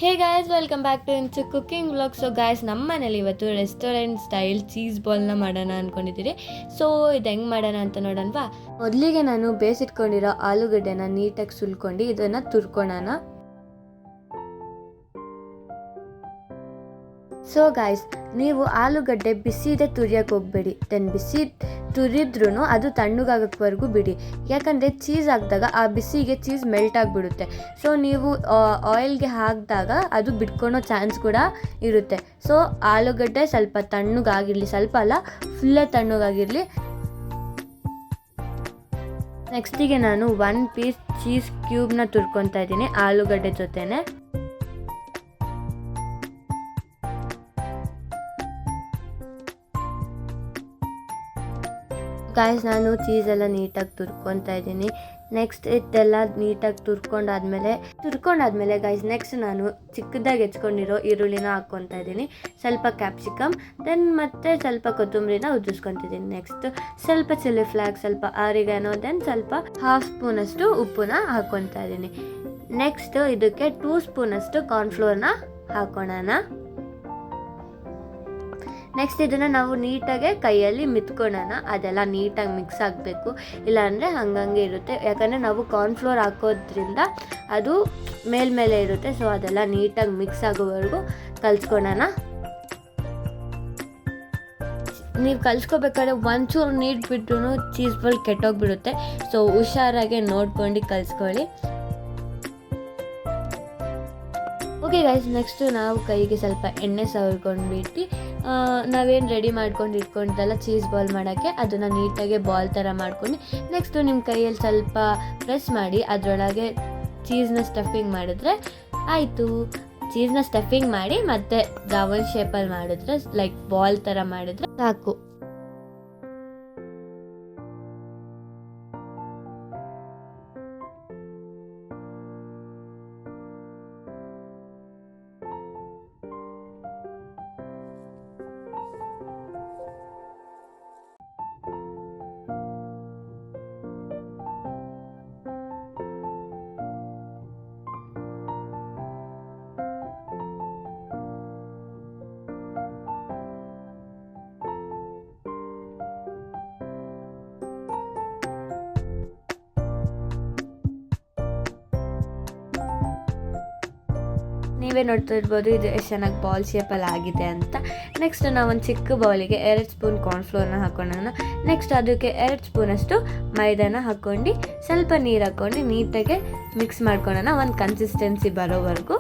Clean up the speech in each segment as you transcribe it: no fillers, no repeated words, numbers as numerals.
Hey guys, welcome back to ಇಂಚು cooking vlog. So guys, ನಮ್ಮ ಮನೇಲಿ ಇವತ್ತು ರೆಸ್ಟೋರೆಂಟ್ ಸ್ಟೈಲ್ ಚೀಸ್ ಬಾಲ್ನ ಮಾಡೋಣ ಅಂದ್ಕೊಂಡಿದ್ದೀರಿ. ಸೊ ಇದು ಹೆಂಗೆ ಮಾಡೋಣ ಅಂತ ನೋಡೋಣವಾ. ಮೊದಲಿಗೆ ನಾನು ಬೇಯಿಸಿಟ್ಕೊಂಡಿರೋ ಆಲೂಗಡ್ಡೆನ ನೀಟಾಗಿ ಸುಲ್ಕೊಂಡು ಇದನ್ನು ತುರ್ಕೊಳ್ಳೋಣ. ಸೊ ಗಾಯ್ಸ್, ನೀವು ಆಲೂಗಡ್ಡೆ ಬಿಸಿ ಇದೆ ತುರಿಯೋಕ್ಕೆ ಹೋಗಬೇಡಿ. ಬಿಸಿ ತುರಿದ್ರೂ ಅದು ತಣ್ಣಗಾಗೋಕ್ವರೆಗೂ ಬಿಡಿ. ಯಾಕಂದರೆ ಚೀಸ್ ಹಾಕಿದಾಗ ಆ ಬಿಸಿಗೆ ಚೀಸ್ ಮೆಲ್ಟ್ ಆಗಿಬಿಡುತ್ತೆ. ಸೊ ನೀವು ಆಯಿಲ್ಗೆ ಹಾಕಿದಾಗ ಅದು ಬಿಟ್ಕೊಳೋ ಚಾನ್ಸ್ ಕೂಡ ಇರುತ್ತೆ. ಸೊ ಆಲೂಗಡ್ಡೆ ಸ್ವಲ್ಪ ತಣ್ಣಗಾಗಿರಲಿ, ಸ್ವಲ್ಪ ಅಲ್ಲ ಫುಲ್ಲೇ ತಣ್ಣಗಾಗಿರಲಿ. ನೆಕ್ಸ್ಟಿಗೆ ನಾನು 1 ಪೀಸ್ ಚೀಸ್ ಕ್ಯೂಬ್ನ ತುರ್ಕೊತಾ ಇದ್ದೀನಿ ಆಲೂಗಡ್ಡೆ ಜೊತೆನೆ. ಗಾಯ್ಸ್, ನಾನು ಚೀಸೆಲ್ಲ ನೀಟಾಗಿ ತುರ್ಕೊತಾ ಇದ್ದೀನಿ. ನೆಕ್ಸ್ಟ್ ಇದೆಲ್ಲ ನೀಟಾಗಿ ತುರ್ಕೊಂಡಾದ್ಮೇಲೆ ಗಾಯ್ಸ್, ನೆಕ್ಸ್ಟ್ ನಾನು ಚಿಕ್ಕದಾಗಿ ಹೆಚ್ಕೊಂಡಿರೋ ಈರುಳ್ಳಿನ ಹಾಕ್ಕೊತಾ ಇದ್ದೀನಿ, ಸ್ವಲ್ಪ ಕ್ಯಾಪ್ಸಿಕಮ್, ದೆನ್ ಮತ್ತೆ ಸ್ವಲ್ಪ ಕೊತ್ತಂಬರಿನ ಉದುರಿಸ್ಕೊತಿದ್ದೀನಿ. ನೆಕ್ಸ್ಟ್ ಸ್ವಲ್ಪ ಚಿಲ್ಲಿ ಫ್ಲಾಕ್ಸ್, ಸ್ವಲ್ಪ ಆರಿಗಾನೋ, ದೆನ್ ಸ್ವಲ್ಪ 1/2 ಸ್ಪೂನಷ್ಟು ಉಪ್ಪನ್ನ ಹಾಕ್ಕೊತಾ ಇದ್ದೀನಿ. ನೆಕ್ಸ್ಟ್ ಇದಕ್ಕೆ 2 ಸ್ಪೂನಷ್ಟು ಕಾರ್ನ್ಫ್ಲೋರ್ನ ಹಾಕೋಣ. ನೆಕ್ಸ್ಟ್ ಇದನ್ನು ನಾವು ನೀಟಾಗೆ ಕೈಯಲ್ಲಿ ಮಿತ್ಕೊಳ್ಳೋಣ. ಅದೆಲ್ಲ ನೀಟಾಗಿ ಮಿಕ್ಸ್ ಆಗಬೇಕು, ಇಲ್ಲಾಂದರೆ ಹಂಗಂಗೆ ಇರುತ್ತೆ. ಯಾಕಂದರೆ ನಾವು ಕಾರ್ನ್ಫ್ಲೋರ್ ಹಾಕೋದ್ರಿಂದ ಅದು ಮೇಲ್ಮೇಲೆ ಇರುತ್ತೆ. ಸೊ ಅದೆಲ್ಲ ನೀಟಾಗಿ ಮಿಕ್ಸ್ ಆಗೋವರೆಗೂ ಕಲಿಸ್ಕೊಳ್ಳೋಣ. ನೀವು ಕಲಿಸ್ಕೋಬೇಕಾದ್ರೆ ಒಂಚೂರು ನೀರು ಬಿಟ್ಟು ಚೀಸ್ ಬಾಲ್ ಕೆಟ್ಟೋಗ್ಬಿಡುತ್ತೆ. ಸೊ ಹುಷಾರಾಗೆ ನೋಡ್ಕೊಂಡು ಕಲಿಸ್ಕೊಳ್ಳಿ. ಓಕೆ ಗೈಸ್, ನೆಕ್ಸ್ಟು ನಾವು ಕೈಗೆ ಸ್ವಲ್ಪ ಎಣ್ಣೆ ಸವರ್ಕೊಂಡ್ಬಿಟ್ಟು ನಾವೇನು ರೆಡಿ ಮಾಡ್ಕೊಂಡು ಇಟ್ಕೊಂಡಿದ್ದಲ್ಲ ಚೀಸ್ ಬಾಲ್ ಮಾಡೋಕ್ಕೆ, ಅದನ್ನು ನೀಟಾಗಿ ಬಾಲ್ ಥರ ಮಾಡ್ಕೊಂಡು ನೆಕ್ಸ್ಟು ನಿಮ್ಮ ಕೈಯಲ್ಲಿ ಸ್ವಲ್ಪ ಪ್ರೆಸ್ ಮಾಡಿ ಅದರೊಳಗೆ ಚೀಸ್ನ ಸ್ಟಫಿಂಗ್ ಮಾಡಿದ್ರೆ ಆಯಿತು. ಚೀಸ್ನ ಸ್ಟಫಿಂಗ್ ಮಾಡಿ ಮತ್ತು ರೌಂಡ್ ಶೇಪಲ್ಲಿ ಮಾಡಿದ್ರೆ, ಲೈಕ್ ಬಾಲ್ ಥರ ಮಾಡಿದ್ರೆ ಸಾಕು. ನೀವೇ ನೋಡ್ತಾ ಇರ್ಬೋದು ಇದು ಎಷ್ಟು ಚೆನ್ನಾಗಿ ಬಾಲ್ ಶೇಪಲ್ಲಿ ಆಗಿದೆ ಅಂತ. ನೆಕ್ಸ್ಟ್ ನಾವೊಂದು ಚಿಕ್ಕ ಬೌಲಿಗೆ 2 ಸ್ಪೂನ್ ಕಾರ್ನ್ಫ್ಲೋರ್ನ ಹಾಕೊಳ್ಳೋಣ. ನೆಕ್ಸ್ಟ್ ಅದಕ್ಕೆ 2 ಸ್ಪೂನಷ್ಟು ಮೈದಾನ ಹಾಕ್ಕೊಂಡು ಸ್ವಲ್ಪ ನೀರು ಹಾಕ್ಕೊಂಡು ನೀಟಾಗಿ ಮಿಕ್ಸ್ ಮಾಡ್ಕೊಳ್ಳೋಣ ಒಂದು ಕನ್ಸಿಸ್ಟೆನ್ಸಿ ಬರೋವರೆಗೂ.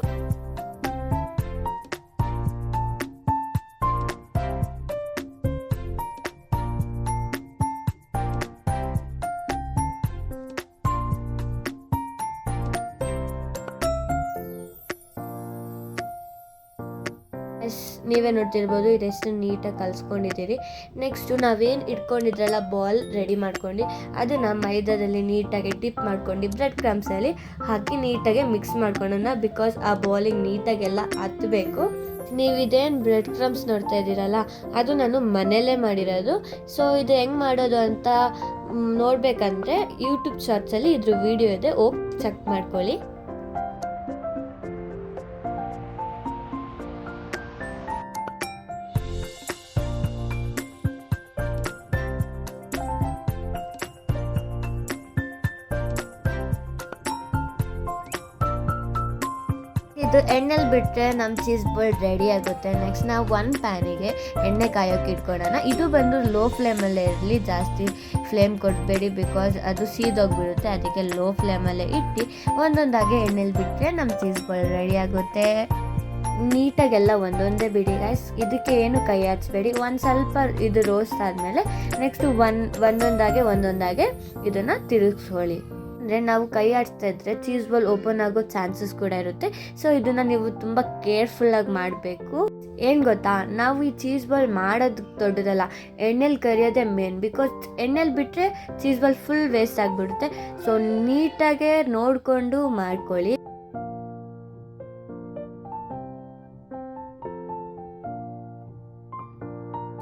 ನೀವೇ ನೋಡ್ತಿರ್ಬೋದು ಇದೆಷ್ಟು ನೀಟಾಗಿ ಕಲಿಸ್ಕೊಂಡಿದ್ದೀರಿ. ನೆಕ್ಸ್ಟು ನಾವೇನು ಇಟ್ಕೊಂಡಿದ್ರಲ್ಲ ಬಾಲ್ ರೆಡಿ ಮಾಡ್ಕೊಂಡು ಅದನ್ನು ಮೈದಾದಲ್ಲಿ ನೀಟಾಗಿ ಡಿಪ್ ಮಾಡ್ಕೊಂಡು ಬ್ರೆಡ್ ಕ್ರಮ್ಸಲ್ಲಿ ಹಾಕಿ ನೀಟಾಗಿ ಮಿಕ್ಸ್ ಮಾಡ್ಕೊಳ್ಳೋಣ. ಬಿಕಾಸ್ ಆ ಬಾಲಿಗೆ ನೀಟಾಗೆಲ್ಲ ಹತ್ತಬೇಕು. ನೀವು ಇದೇನು ಬ್ರೆಡ್ ಕ್ರಮ್ಸ್ ನೋಡ್ತಾ ಇದ್ದೀರಲ್ಲ, ಅದು ನಾನು ಮನೆಯಲ್ಲೇ ಮಾಡಿರೋದು. ಸೊ ಇದು ಹೆಂಗೆ ಮಾಡೋದು ಅಂತ ನೋಡಬೇಕಂದ್ರೆ ಯೂಟ್ಯೂಬ್ ಶಾರ್ಟ್ಸಲ್ಲಿ ಇದ್ರ ವಿಡಿಯೋ ಇದೆ, ಹೋಗಿ ಚೆಕ್ ಮಾಡ್ಕೊಳ್ಳಿ. ಇದು ಎಣ್ಣೆಲಿ ಬಿಟ್ಟರೆ ನಮ್ಮ ಚೀಸ್ ಬಾಲ್ ರೆಡಿ ಆಗುತ್ತೆ. ನೆಕ್ಸ್ಟ್ ನಾವು ಒಂದು ಪ್ಯಾನಿಗೆ ಎಣ್ಣೆ ಕಾಯೋಕ್ಕೆ ಇಟ್ಕೊಳ್ಳೋಣ. ಇದು ಬಂದು ಲೋ ಫ್ಲೇಮಲ್ಲೇ ಇರಲಿ, ಜಾಸ್ತಿ ಫ್ಲೇಮ್ ಕೊಡಬೇಡಿ ಬಿಕಾಸ್ ಅದು ಸೀದೋಗ್ಬಿಡುತ್ತೆ. ಅದಕ್ಕೆ ಲೋ ಫ್ಲೇಮಲ್ಲೇ ಇಟ್ಟು ಒಂದೊಂದಾಗಿ ಎಣ್ಣೆಲಿ ಬಿಟ್ಟರೆ ನಮ್ಮ ಚೀಸ್ ಬಾಲ್ ರೆಡಿ ಆಗುತ್ತೆ. ನೀಟಾಗೆಲ್ಲ ಒಂದೊಂದೇ ಬಿಡಿ ಗೈಸ್, ಇದಕ್ಕೆ ಏನು ಕೈ ಹಚ್ಚಬೇಡಿ. ಒಂದು ಸ್ವಲ್ಪ ಇದು ರೋಸ್ಟ್ ಆದಮೇಲೆ ನೆಕ್ಸ್ಟು ಒಂದೊಂದಾಗೆ ಇದನ್ನು ತಿರುಗಿಸ್ಕೊಳ್ಳಿ. ಅಂದರೆ ನಾವು ಕೈ ಆಡಿಸ್ತಾ ಇದ್ದರೆ ಚೀಸ್ ಬಾಲ್ ಓಪನ್ ಆಗೋ ಚಾನ್ಸಸ್ ಕೂಡ ಇರುತ್ತೆ. ಸೊ ಇದನ್ನು ನೀವು ತುಂಬ ಕೇರ್ಫುಲ್ಲಾಗಿ ಮಾಡಬೇಕು. ಏನು ಗೊತ್ತಾ, ನಾವು ಈ ಚೀಸ್ ಬಾಲ್ ಮಾಡೋದು ದೊಡ್ಡದಲ್ಲ, ಎಣ್ಣೆಲಿ ಕರಿಯೋದೇ ಮೇನ್. ಬಿಕಾಸ್ ಎಣ್ಣೆಲಿ ಬಿಟ್ಟರೆ ಚೀಸ್ ಬಾಲ್ ಫುಲ್ ವೇಸ್ಟ್ ಆಗಿಬಿಡುತ್ತೆ. ಸೊ ನೀಟಾಗೆ ನೋಡಿಕೊಂಡು ಮಾಡ್ಕೊಳ್ಳಿ.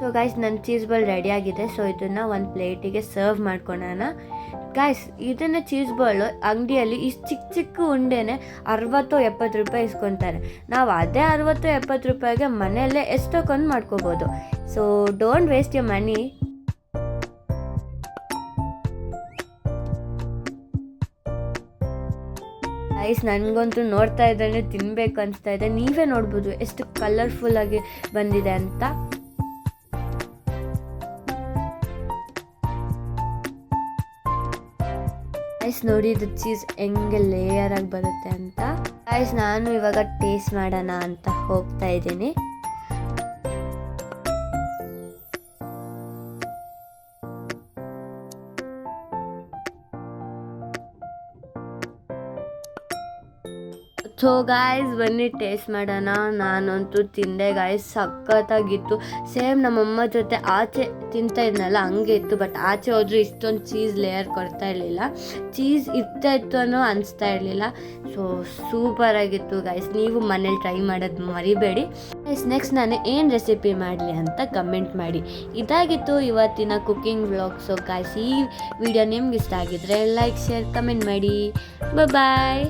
ಸೊ ಗಾಯ್ಸ್ ನನ್ನ ಚೀಸ್ ಬಾಲ್ ರೆಡಿ ಆಗಿದೆ. ಸೊ ಇದನ್ನು ಒಂದು ಪ್ಲೇಟಿಗೆ ಸರ್ವ್ ಮಾಡ್ಕೊಳ್ಳೋಣ. ಗಾಯ್ಸ್ ಇದನ್ನು ಚೀಸ್ ಬಾಲು ಅಂಗಡಿಯಲ್ಲಿ ಇಷ್ಟು ಚಿಕ್ಕ ಚಿಕ್ಕ ಉಂಡೆನೆ 60-70 ರೂಪಾಯಿ ಇಸ್ಕೊತಾರೆ. ನಾವು ಅದೇ 60-70 ರೂಪಾಯಿಗೆ ಮನೆಯಲ್ಲೇ ಎಷ್ಟೊಂದು ಮಾಡ್ಕೋಬೋದು. So don't waste your money. Guys ನನಗಂತೂ ನೋಡ್ತಾ ಇದ್ದರೆ ತಿನ್ನಬೇಕು ಅನಿಸ್ತಾ ಇದೆ. ನೀವೇ ನೋಡ್ಬೋದು ಎಷ್ಟು ಕಲರ್ಫುಲ್ಲಾಗಿ ಬಂದಿದೆ ಅಂತ. ಗೈಸ್ ನೋಡಿ ಇದು ಚೀಸ್ ಹೆಂಗೆ ಲೇಯರ್ ಆಗಿ ಬರುತ್ತೆ ಅಂತ. ಗೈಸ್ ನಾನು ಇವಾಗ ಟೇಸ್ಟ್ ಮಾಡೋಣ ಅಂತ ಹೋಗ್ತಾ ಇದ್ದೀನಿ. ಸೊ ಗಾಯ್ಸ್ ಬನ್ನಿ ಟೇಸ್ಟ್ ಮಾಡೋಣ. ನಾನಂತೂ ತಿಂದೆ ಗಾಯ್ಸ್, ಸಖತ್ತಾಗಿತ್ತು. ಸೇಮ್ ನಮ್ಮಮ್ಮ ಜೊತೆ ಆಚೆ ತಿಂತಾ ಇದ್ನಲ್ಲ ಹಂಗೆ ಇತ್ತು. ಬಟ್ ಆಚೆ ಹೋದ್ರೆ ಇಷ್ಟೊಂದು ಚೀಸ್ ಲೇಯರ್ ಕೊಡ್ತಾ ಇರಲಿಲ್ಲ, ಚೀಸ್ ಇರ್ತಾ ಇತ್ತು ಅನ್ನೋ ಅನಿಸ್ತಾ ಇರಲಿಲ್ಲ. ಸೊ ಸೂಪರಾಗಿತ್ತು ಗಾಯ್ಸ್. ನೀವು ಮನೇಲಿ ಟ್ರೈ ಮಾಡೋದು ಮರಿಬೇಡಿ ಗೈಸ್. ನೆಕ್ಸ್ಟ್ ನಾನು ಏನು ರೆಸಿಪಿ ಮಾಡಲಿ ಅಂತ ಕಮೆಂಟ್ ಮಾಡಿ. ಇದಾಗಿತ್ತು ಇವತ್ತಿನ ಕುಕ್ಕಿಂಗ್ ವ್ಲಾಗ್. ಸೊ ಗಾಯ್ಸ್ ಈ ವಿಡಿಯೋ ನಿಮ್ಗೆ ಇಷ್ಟ ಆಗಿದ್ರೆ ಲೈಕ್, ಶೇರ್, ಕಮೆಂಟ್ ಮಾಡಿ. ಬಾಯ್.